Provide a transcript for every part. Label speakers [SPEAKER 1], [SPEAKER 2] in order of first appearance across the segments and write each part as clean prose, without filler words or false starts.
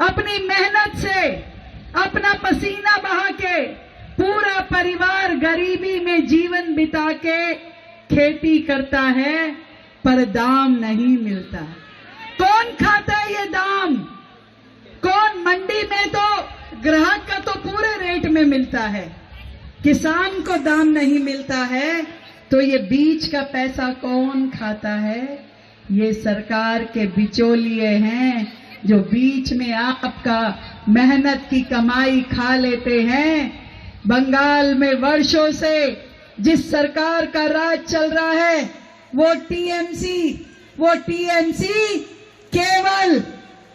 [SPEAKER 1] अपनी मेहनत से, अपना पसीना बहा के, पूरा परिवार गरीबी में जीवन बिता के खेती करता है, पर दाम नहीं मिलता। कौन खाता है ये दाम? कौन? मंडी में तो ग्राहक का तो पूरे रेट में मिलता है, किसान को दाम नहीं मिलता है, तो ये बीच का पैसा कौन खाता है? ये सरकार के बिचौलिए हैं, जो बीच में आपका मेहनत की कमाई खा लेते हैं। बंगाल में वर्षों से जिस सरकार का राज चल रहा है वो टीएमसी केवल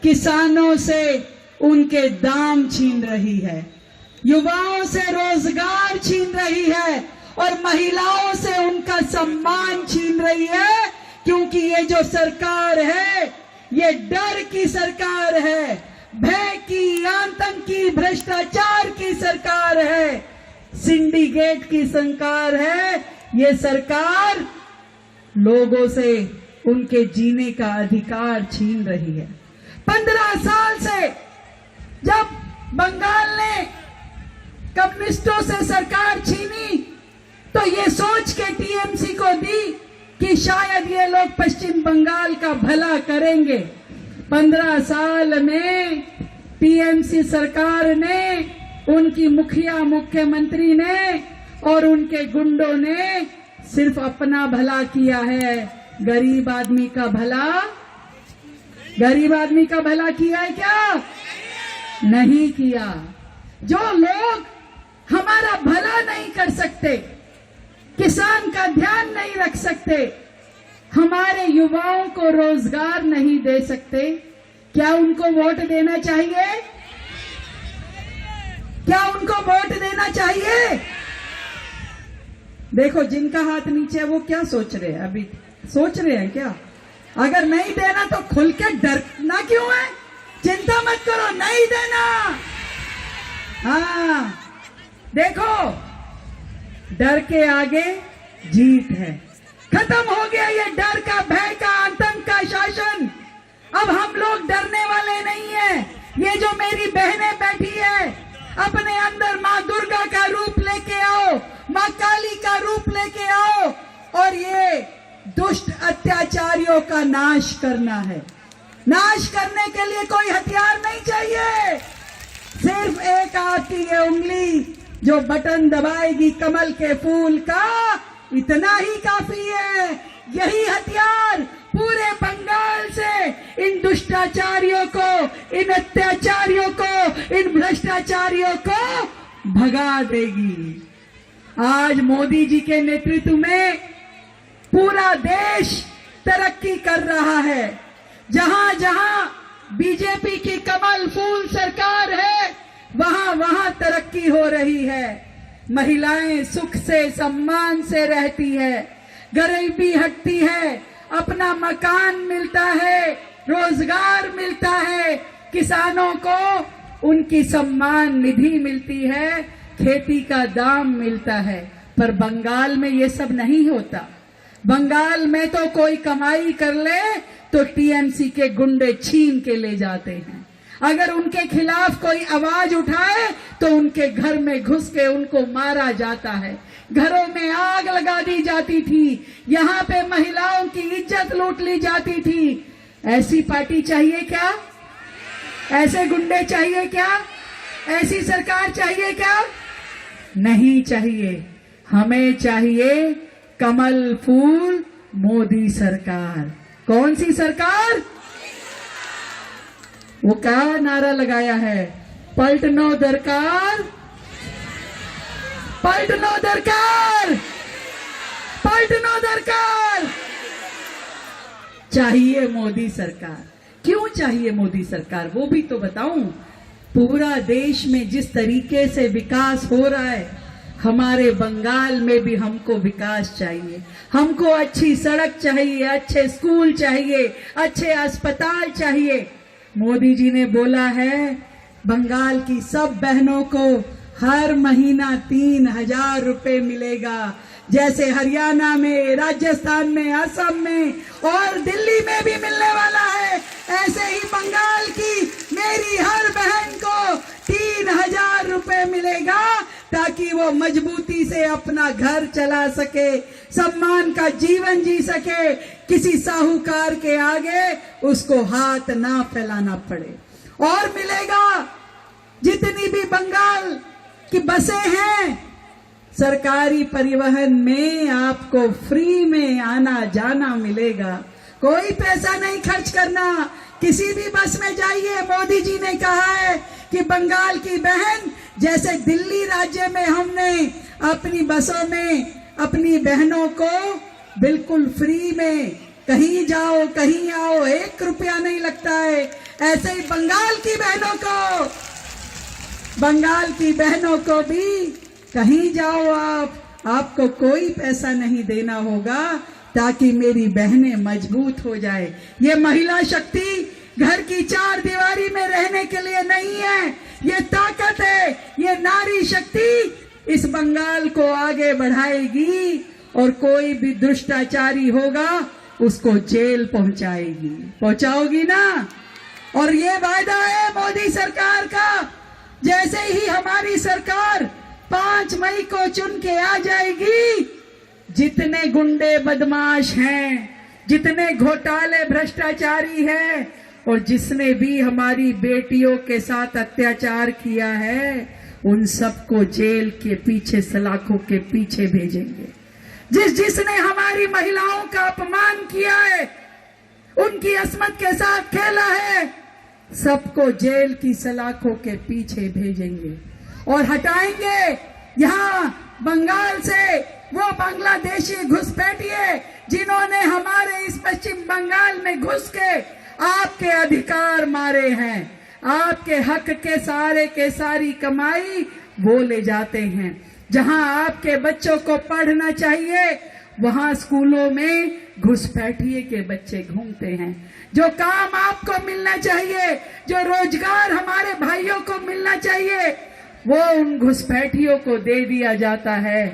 [SPEAKER 1] किसानों से उनके दाम छीन रही है, युवाओं से रोजगार छीन रही है और महिलाओं से उनका सम्मान छीन रही है। क्योंकि ये जो सरकार है ये डर की सरकार है, भय की, आतंकी, भ्रष्टाचार की सरकार है, सिंडिकेट की सरकार है। ये सरकार लोगों से उनके जीने का अधिकार छीन रही है। 15 साल से जब बंगाल ने कम्युनिस्टों से सरकार छीनी तो ये सोच के टीएमसी को दी कि शायद ये लोग पश्चिम बंगाल का भला करेंगे। 15 साल में टीएमसी सरकार ने, उनकी मुखिया, मुख्यमंत्री ने और उनके गुंडों ने सिर्फ अपना भला किया है, गरीब आदमी का भला किया है क्या? नहीं किया। जो लोग हमारा भला नहीं कर सकते, किसान का ध्यान नहीं रख सकते, हमारे युवाओं को रोजगार नहीं दे सकते, क्या उनको वोट देना चाहिए? क्या उनको वोट देना चाहिए? देखो, जिनका हाथ नीचे है वो क्या सोच रहे हैं? अभी सोच रहे हैं क्या? अगर नहीं देना तो खुल के डरना क्यों है? चिंता मत करो, नहीं देना। हाँ, देखो, डर के आगे जीत है। खत्म हो गया ये डर का, भय का, आतंक का शासन। अब हम लोग डरने वाले नहीं है। ये जो मेरी बहनें बैठी है, अपने अंदर माँ दुर्गा का रूप लेके आओ, माँ काली का रूप लेके आओ और ये दुष्ट अत्याचारियों का नाश करना है। नाश करने के लिए कोई हथियार नहीं चाहिए, सिर्फ एक आती है उंगली जो बटन दबाएगी कमल के फूल का, इतना ही काफी है। यही हथियार पूरे बंगाल से इन दुष्टाचारियों को, इन अत्याचारियों को, इन भ्रष्टाचारियों को भगा देगी। आज मोदी जी के नेतृत्व में पूरा देश तरक्की कर रहा है। जहां जहां बीजेपी की कमल फूल सरकार है, वहां वहां तरक्की हो रही है। महिलाएं सुख से, सम्मान से रहती है, गरीबी हटती है, अपना मकान मिलता है, रोजगार मिलता है, किसानों को उनकी सम्मान निधि मिलती है, खेती का दाम मिलता है। पर बंगाल में ये सब नहीं होता। बंगाल में तो कोई कमाई कर ले तो टीएमसी के गुंडे छीन के ले जाते हैं। अगर उनके खिलाफ कोई आवाज उठाए तो उनके घर में घुस के उनको मारा जाता है, घरों में आग लगा दी जाती थी, यहाँ पे महिलाओं की इज्जत लूट ली जाती थी। ऐसी पार्टी चाहिए क्या? ऐसे गुंडे चाहिए क्या? ऐसी सरकार चाहिए क्या? नहीं चाहिए। हमें चाहिए कमल फूल मोदी सरकार। कौन सी सरकार? वो क्या नारा लगाया है? पलटनो दरकार, पलटनो दरकार, पलटनो दरकार। चाहिए मोदी सरकार। क्यों चाहिए मोदी सरकार वो भी तो बताऊं। पूरा देश में जिस तरीके से विकास हो रहा है, हमारे बंगाल में भी हमको विकास चाहिए। हमको अच्छी सड़क चाहिए, अच्छे स्कूल चाहिए, अच्छे अस्पताल चाहिए। मोदी जी ने बोला है बंगाल की सब बहनों को हर महीना 3,000 रुपए मिलेगा। जैसे हरियाणा में, राजस्थान में, असम में और दिल्ली में भी मिलने वाला है, ऐसे ही बंगाल की मेरी हर वो मजबूती से अपना घर चला सके, सम्मान का जीवन जी सके, किसी साहूकार के आगे उसको हाथ ना फैलाना पड़े। और मिलेगा, जितनी भी बंगाल की बसें हैं, सरकारी परिवहन में आपको फ्री में आना जाना मिलेगा, कोई पैसा नहीं खर्च करना। किसी भी बस में जाइए, मोदी जी ने कहा है कि बंगाल की बहन, जैसे दिल्ली राज्य में हमने अपनी बसों में अपनी बहनों को बिल्कुल फ्री में कहीं जाओ कहीं आओ 1 रुपया नहीं लगता है, ऐसे ही बंगाल की बहनों को भी कहीं जाओ आपको कोई पैसा नहीं देना होगा, ताकि मेरी बहनें मजबूत हो जाए। ये महिला शक्ति घर की 4 दीवारी में रहने के लिए नहीं है, ये ताकत है, ये नारी शक्ति इस बंगाल को आगे बढ़ाएगी और कोई भी दुष्टाचारी होगा उसको जेल पहुंचाओगी ना। और ये वायदा है मोदी सरकार का, जैसे ही हमारी सरकार 5 मई को चुन के आ जाएगी, जितने गुंडे बदमाश हैं, जितने घोटाले भ्रष्टाचारी हैं और जिसने भी हमारी बेटियों के साथ अत्याचार किया है, उन सबको जेल के पीछे, सलाखों के पीछे भेजेंगे। जिसने हमारी महिलाओं का अपमान किया है, उनकी अस्मत के साथ खेला है, सबको जेल की सलाखों के पीछे भेजेंगे और हटाएंगे यहाँ बंगाल से वो बांग्लादेशी घुसपैठिए जिन्होंने हमारे इस पश्चिम बंगाल में घुस के आपके अधिकार मारे हैं, आपके हक के सारी कमाई वो ले जाते हैं। जहां आपके बच्चों को पढ़ना चाहिए, वहां स्कूलों में घुसपैठिए के बच्चे घूमते हैं। जो काम आपको मिलना चाहिए, जो रोजगार हमारे भाइयों को मिलना चाहिए, वो उन घुसपैठियों को दे दिया जाता है।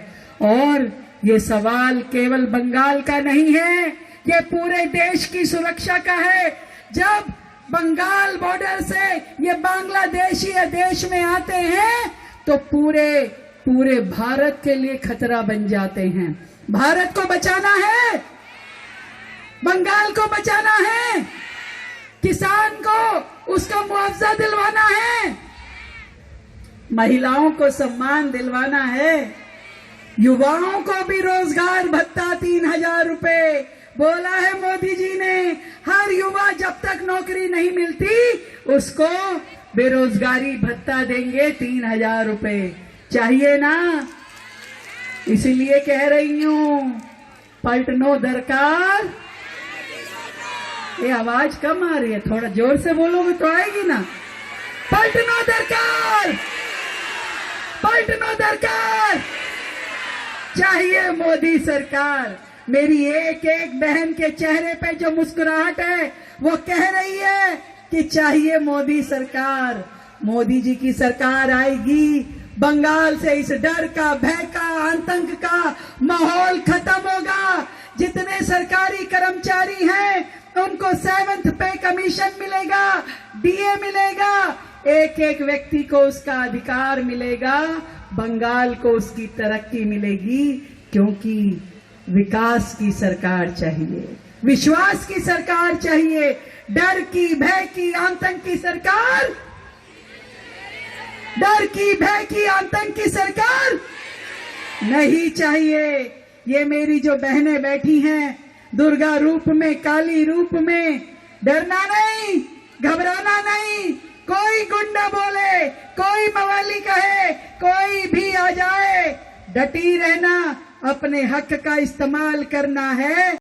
[SPEAKER 1] और ये सवाल केवल बंगाल का नहीं है, ये पूरे देश की सुरक्षा का है। जब बंगाल बॉर्डर से ये बांग्लादेशी देश में आते हैं तो पूरे भारत के लिए खतरा बन जाते हैं। भारत को बचाना है, बंगाल को बचाना है, किसान को उसका मुआवजा दिलवाना है, महिलाओं को सम्मान दिलवाना है, युवाओं को भी रोजगार भत्ता 3000 रुपए बोला है मोदी जी ने। हर युवा जब तक नौकरी नहीं मिलती उसको बेरोजगारी भत्ता देंगे 3000 रुपए। चाहिए ना? इसीलिए कह रही हूं, पलटनो दरकार। ये आवाज कम आ रही है, थोड़ा जोर से बोलोगे तो आएगी ना। पलटनो दरकार, पलटनो दरकार। चाहिए मोदी सरकार। मेरी एक एक बहन के चेहरे पे जो मुस्कुराहट है वो कह रही है कि चाहिए मोदी सरकार। मोदी जी की सरकार आएगी, बंगाल से इस डर का, भय का, आतंक का माहौल खत्म होगा। जितने सरकारी कर्मचारी हैं उनको 7th पे कमीशन मिलेगा, डीए मिलेगा, एक एक व्यक्ति को उसका अधिकार मिलेगा, बंगाल को उसकी तरक्की मिलेगी। क्योंकि विकास की सरकार चाहिए, विश्वास की सरकार चाहिए, डर की, भय की, आतंक की सरकार, डर की, भय की, आतंक की सरकार नहीं चाहिए। ये मेरी जो बहनें बैठी हैं दुर्गा रूप में, काली रूप में, डरना नहीं, घबराना नहीं। कोई गुंडा बोले, कोई मवाली कहे, कोई भी आ जाए, डटी रहना, अपने हक का इस्तेमाल करना है।